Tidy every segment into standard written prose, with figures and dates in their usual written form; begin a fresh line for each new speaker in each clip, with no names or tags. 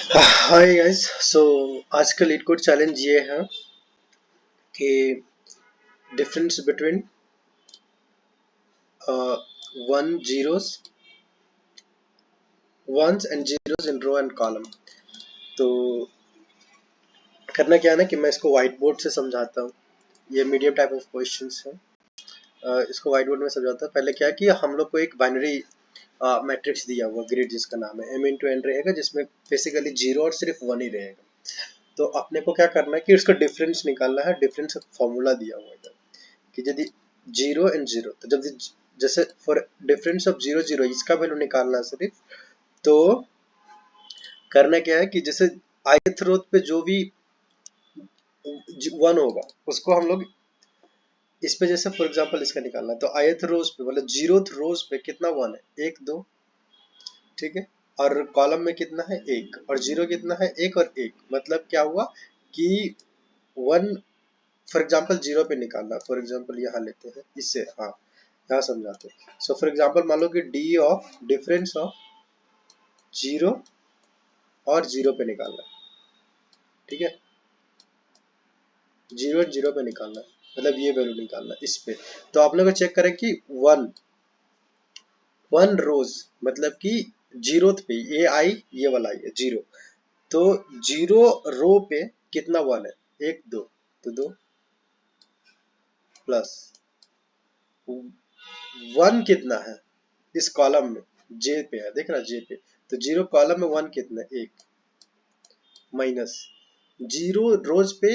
Hi guys. सो आज का leet code challenge ये है कि difference between one zeros ones and zeros in row and column. तो करना क्या है ना कि मैं इसको व्हाइट बोर्ड से समझाता हूँ। ये मीडियम टाइप ऑफ क्वेश्चंस है। इसको व्हाइट बोर्ड में समझाता हूँ। पहले क्या है कि हम लोग को एक बाइनरी मैट्रिक्स दिया हुआ ग्रिड जिसका नाम है m इंटू एन रहेगा, जिसमें बेसिकली जीरो और सिर्फ वन ही रहेगा। तो अपने को क्या करना है कि इसका डिफरेंस निकालना है। डिफरेंस का फॉर्मूला दिया हुआ है कि यदि जीरो एंड जीरो, तो जब जैसे for difference of zero zero इसका वैल्यू निकालना है सिर्फ, तो करना क्या है कि जैसे ith रो पे जो भी वन होगा उसको हम लोग इस पे, जैसे फॉर एग्जांपल इसका निकालना है तो ith रोज पे मतलब जीरोथ रोज पे कितना वन है, एक दो, ठीक है। और कॉलम में कितना है, एक, और जीरो कितना है, एक और एक। मतलब क्या हुआ कि वन फॉर एग्जांपल जीरो पे निकालना। फॉर एग्जांपल यहाँ लेते हैं इससे, हाँ यहाँ समझाते हैं। सो फॉर एग्जांपल मान लो कि D of difference of zero और जीरो पे निकालना है, ठीक है। जीरो एंड जीरो पे निकालना है, मतलब ये वैल्यू निकालना है इस पे। तो आप लोग चेक करें कि वन वन रोज मतलब कि जीरोथ पे ये आई, ये वाला आई है जीरो, तो जीरो रो पे कितना वन है, एक दो, तो दो प्लस वन कितना है इस कॉलम में, जे पे है, देख रहा जे पे, तो जीरो कॉलम में वन कितना है, एक, माइनस जीरो रोज पे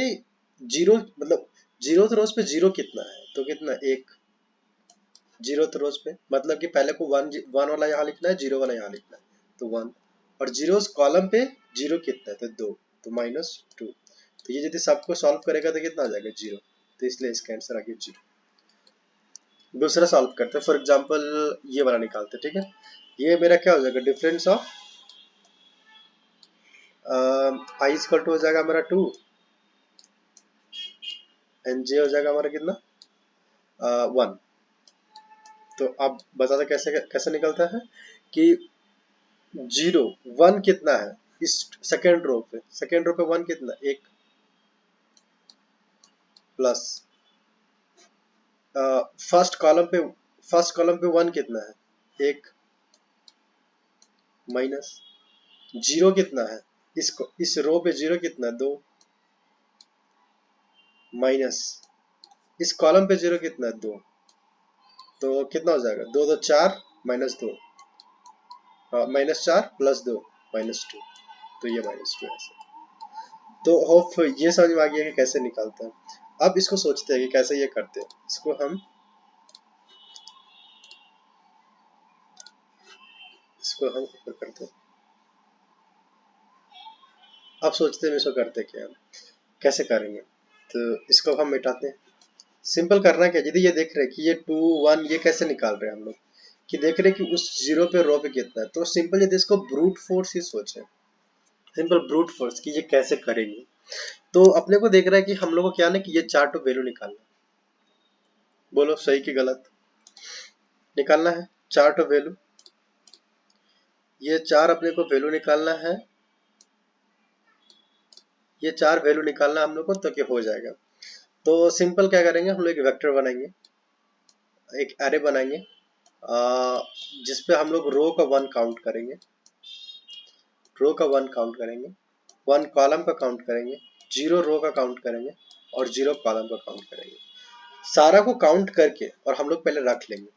जीरो मतलब जीरो रोज पे जीरो कितना है, तो कितना, एक, जीरो रोज पे मतलब कि पहले को वन वन वाला यहाँ लिखना है, जीरो वाला यहाँ लिखना है, तो वन। और जीरो कॉलम पे जीरो कितना है, तो दो, तो माइनस टू। तो ये यदि सबको सॉल्व करेगा तो कितना आ जाएगा, जीरो। तो इसलिए इसका आंसर आ गया जीरो। दूसरा सॉल्व करते हैं। फॉर एग्जांपल ये वाला निकालते हैं, ठीक है। ये मेरा क्या हो जाएगा, difference of I equal to हो जाएगा हमारा टू, एंड जे हो जाएगा हमारा कितना, वन। तो अब बताते कैसे कैसे निकलता है कि जीरो वन कितना है इस सेकेंड रो पे वन कितना, एक, प्लस फर्स्ट कॉलम पे वन कितना है, एक, माइनस जीरो कितना है, इस रो पे जीरो कितना है, दो, माइनस इस कॉलम पे जीरो कितना है, दो। तो कितना हो जाएगा, दो दो चार, माइनस दो, माइनस चार प्लस दो, माइनस टू। तो ये माइनस टू ऐसे। तो होप ये समझ में आ गया कि कैसे निकालते हैं। अब इसको सोचते हैं कि कैसे ये करते हैं। इसको हम ऊपर करते हैं। अब सोचते हैं इसको करते क्या, कैसे करेंगे। तो इसको हम मिटाते हैं। सिंपल करना क्या, यदि ये देख रहे हैं कि ये टू वन, ये कैसे निकाल रहे हैं हम लोग, कि देख रहे हैं कि उस जीरो पे रो पे कितना है, तो सिंपल यदि इसको ब्रूट फोर्स ही सोचे, सिंपल ब्रूट फोर्स कि ये कैसे करेंगे। तो अपने को देख रहा है कि हम लोग को क्या ना कि ये चार तो वैल्यू निकालना, बोलो सही कि गलत, निकालना है चार तो वैल्यू। ये चार अपने को वैल्यू निकालना है, ये चार वैल्यू निकालना हम लोग को, तो क्या हो जाएगा। तो सिंपल क्या करेंगे, हम लोग एक वेक्टर बनाएंगे, एक एरे बनाएंगे, जिसपे हम लोग रो का वन काउंट करेंगे, रो का वन काउंट करेंगे, वन कॉलम का काउंट करेंगे, जीरो रो का काउंट करेंगे, और जीरो कॉलम का काउंट करेंगे। सारा को काउंट करके और हम लोग पहले रख लेंगे,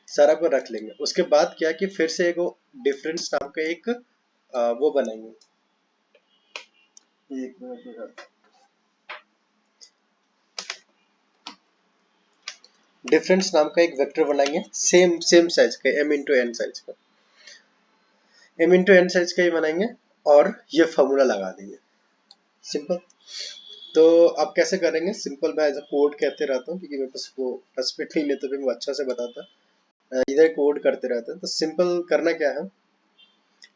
सारा को रख लेंगे। उसके बाद क्या कि फिर से एक डिफरेंस नाम का एक वो बनाएंगे, एक मिनट, डिफरेंस नाम का एक वेक्टर बनाएंगे, सेम सेम साइज का, m इंटू एन साइज का, m इंटू एन साइज का ही बनाएंगे, और ये फॉर्मूला लगा देंगे। सिंपल। तो आप कैसे करेंगे, सिंपल मैं एज अ कोड कहते रहता हूँ, क्योंकि मेरे पास वो टचपैड नहीं है, तो फिर मैं अच्छा से बताता, इधर कोड करते रहते हैं। तो सिंपल करना क्या है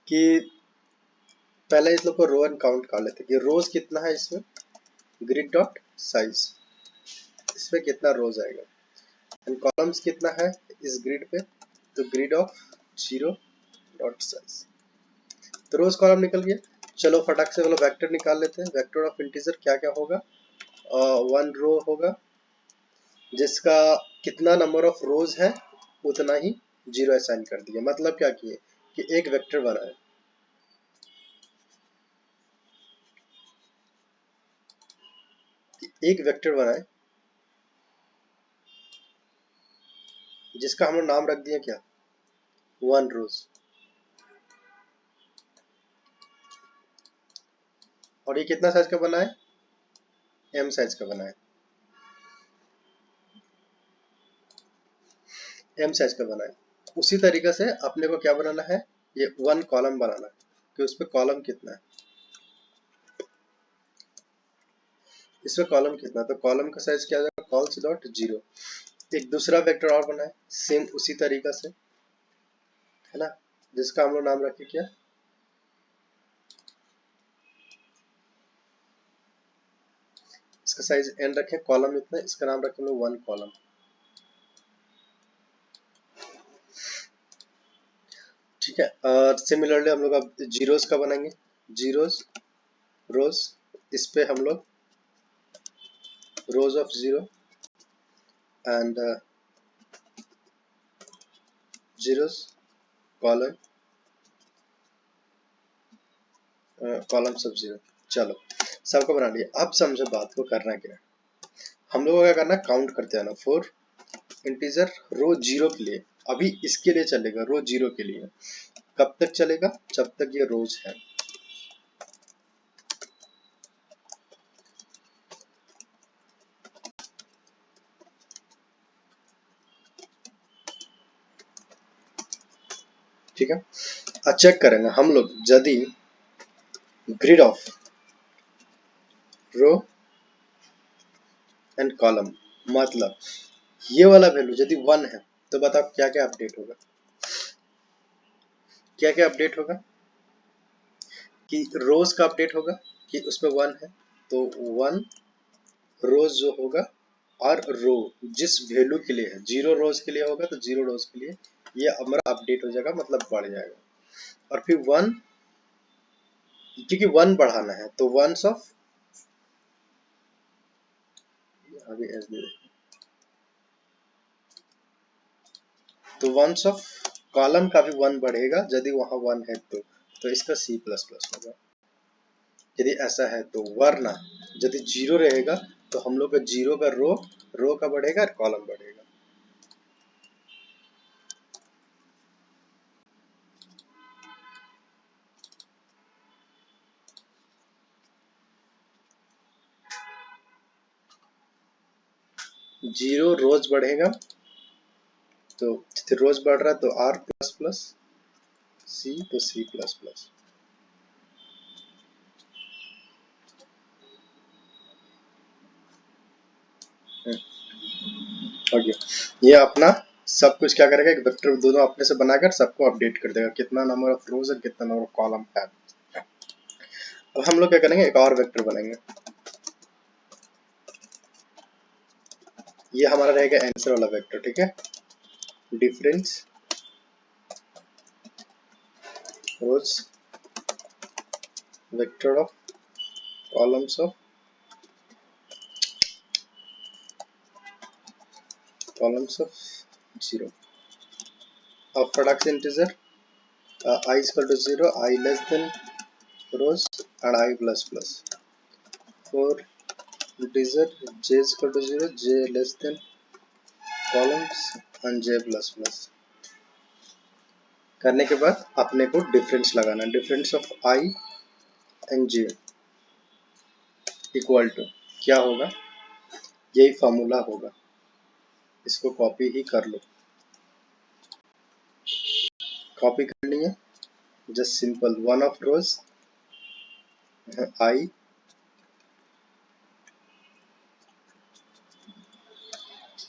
कि पहले इस लोग को रो एंड काउंट कर लेते हैं कि रोज कितना है इसमें, ग्रिड डॉट साइज, इसमें कितना रोज आएगा, एंड कॉलम्स कितना है इस ग्रिड पे, तो grid of zero dot size. तो रोज कॉलम निकल गया। चलो फटाक से बोलो वेक्टर निकाल लेते हैं। वेक्टर ऑफ इंटीजर क्या क्या होगा? वन रो होगा जिसका कितना नंबर ऑफ रोज है उतना ही जीरो असाइन कर दिया। मतलब क्या किए कि एक वेक्टर बनाए, एक वेक्टर बनाए जिसका हम लोग नाम रख दिया क्या? One rose. और ये कितना साइज का बना है? एम साइज का बना है। एम साइज का बना है। उसी तरीके से अपने को क्या बनाना है? ये वन कॉलम बनाना है कि उसपे कॉलम कितना है, इसमें कॉलम कितना, तो कॉलम का साइज क्या आ जाएगा? Calls dot zero. एक दूसरा वेक्टर और बनाए सेम उसी तरीका से, है ना, जिसका हम लोग नाम रखे क्या? इसका साइज एन रखे, कॉलम इतना, इसका नाम रखे हम लोग वन कॉलम। ठीक है। और सिमिलरली हम लोग अब जीरोस का बनाएंगे। जीरोस रोज, इस पे हम लोग रोज of zero and zeros column columns of zero. चलो सबको बना लिया। अब समझो बात को करना क्या है। हम लोगों को क्या करना है? काउंट करते आना फोर इंटीजर रो जीरो के लिए। अभी इसके लिए चलेगा रो जीरो के लिए। कब तक चलेगा? जब तक ये रोज है। ठीक है। अब चेक करेंगे हम लोग यदि grid of row and column, मतलब ये वाला वैल्यू यदि वन है तो बताओ क्या क्या अपडेट होगा? क्या क्या अपडेट होगा? कि रोज का अपडेट होगा कि उसमें वन है तो वन रोज जो होगा, और रो जिस वैल्यू के लिए है, जीरो रोज के लिए होगा तो जीरो रोज के लिए ये हमारा अपडेट हो जाएगा, मतलब बढ़ जाएगा। और फिर वन, क्योंकि वन बढ़ाना है तो वंस ऑफ, अभी तो वंस ऑफ कॉलम का भी वन बढ़ेगा यदि वहां वन है तो इसका सी प्लस प्लस होगा यदि ऐसा है तो। वरना यदि जीरो रहेगा तो हम लोग का जीरो का रो का बढ़ेगा और कॉलम बढ़ेगा। जीरो रोज बढ़ेगा तो यदि रोज बढ़ रहा है तो आर प्लस प्लस, सी तो सी प्लस प्लस। हो गया। ये अपना सब कुछ क्या करेगा? एक वेक्टर दोनों अपने से बनाकर सबको अपडेट कर देगा, कितना नंबर ऑफ रोज और कितना नंबर ऑफ कॉलम है। अब हम लोग क्या करेंगे? एक और वेक्टर बनाएंगे। ये हमारा रहेगा आंसर वाला वेक्टर। ठीक है। Difference rows vector of columns of zero. अब product integer I equal to 0, I less than rows and I plus plus. For integer j is equal to 0, j less than columns and j plus plus. करने के बाद अपने को difference लगाना है। Difference of I and j equal to क्या होगा? यही फॉर्मूला होगा, इसको कॉपी ही कर लो। कॉपी कर लिए, just simple one of rose I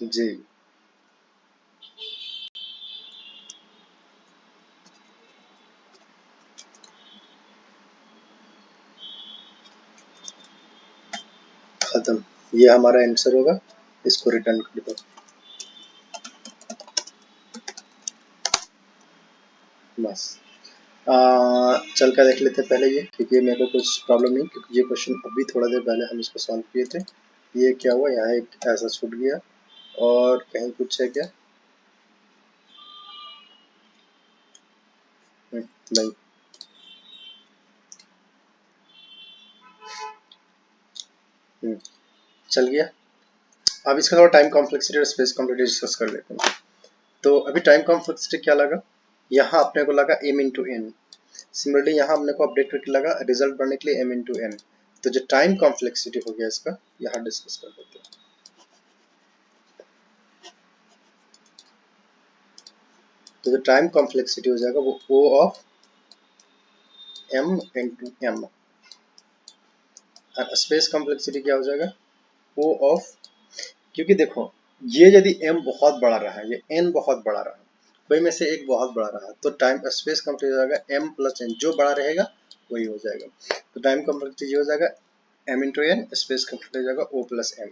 j। खत्म। ये हमारा आंसर होगा। इसको रिटर्न कर दो बस। चल कर देख लेते हैं पहले ये, क्योंकि मेरे को कुछ प्रॉब्लम नहीं, क्योंकि ये क्वेश्चन अभी थोड़ा देर पहले हम इसको सॉल्व किए थे। ये क्या हुआ, यहाँ एक ऐसा छूट गया और कहीं कुछ है क्या? नहीं। चल गया। अब इसका थोड़ा टाइम कॉम्प्लेक्सिटी और स्पेस कॉम्प्लेक्सिटी डिस्कस कर लेते हैं। तो अभी टाइम कॉम्प्लेक्सिटी क्या लगा, यहाँ अपने को लगा m इंटू एन। सिमिलरली यहाँ हमने को अपडेट करके लगा रिजल्ट बनने के लिए m इंटू एन। तो जो टाइम कॉम्प्लेक्सिटी हो गया इसका, यहाँ डिस्कस कर लेते हैं। तो जो टाइम कॉम्प्लेक्सिटी हो जाएगा वो O of m into M, और स्पेस कॉम्प्लेक्सिटी क्या हो जाएगा, O ऑफ, क्योंकि देखो ये यदि m बहुत बड़ा रहा है, ये n बहुत बड़ा रहा, कोई में से एक बहुत बड़ा रहा, तो टाइम स्पेस कॉम्प्लेक्सिटी हो जाएगा m प्लस n, जो बड़ा रहेगा वही हो जाएगा। तो टाइम कॉम्प्लेक्सिटी हो जाएगा m into N, space complexity हो जाएगा O plus M.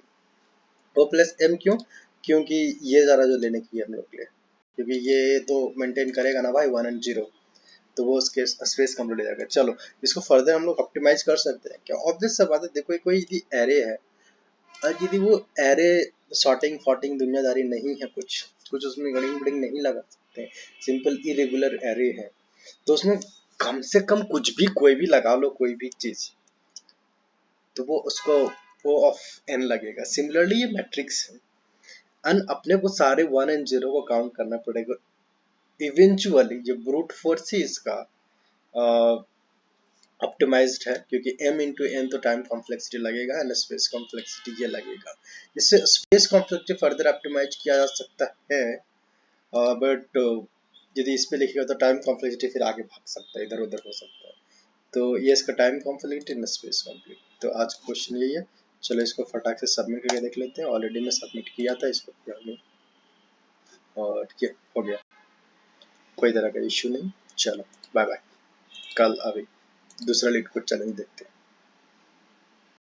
O plus M क्यों, क्योंकि ये ज़रा जो लेने की है हम लोग के लिए, क्योंकि ये तो मेंटेन करेगा ना भाई 1 एंड 0, तो वो उसके स्पेस कंप्लीट हो जाएगा। चलो इसको फर्दर हम लोग ऑप्टिमाइज कर सकते हैं क्या, ऑब्वियस सा बात है। देखो कोई यदि एरे है और यदि वो एरे सॉर्टिंग फॉर्टिंग दुनियादारी नहीं है, कुछ कुछ उसमें गड़िंग बडिंग नहीं लगा सकते, सिंपल इरेगुलर एरे है, तो उसमें कम से कम कुछ भी कोई भी लगा लो, कोई भी चीज, तो वो उसको O ऑफ एन लगेगा। सिमिलरली ये मैट्रिक्स है, अन अपने को सारे 1 एंड 0 को काउंट करना पड़ेगा। इवेंचुअली जो ब्रूट फोर्स ही इसका ऑप्टिमाइज्ड है, क्योंकि m इंटू एन तो टाइम कॉम्प्लेक्सिटी लगेगा एंड स्पेस कॉम्प्लेक्सिटी ये लगेगा। इससे स्पेस कॉम्प्लेक्सिटी फर्दर ऑप्टिमाइज किया जा सकता है, बट यदि इस पे लिखेगा तो टाइम कॉम्प्लेक्सिटी फिर आगे भाग सकता है, इधर उधर हो सकता है। तो ये इसका time complexity and space complexity. तो आज क्वेश्चन यही है। चलो इसको फटाक से सबमिट करके देख लेते हैं, ऑलरेडी मैं सबमिट किया था इसको पूरा, और ये हो गया, कोई तरह का इश्यू नहीं। चलो बाय बाय, कल अभी दूसरा लीड को चैलेंज देखते हैं।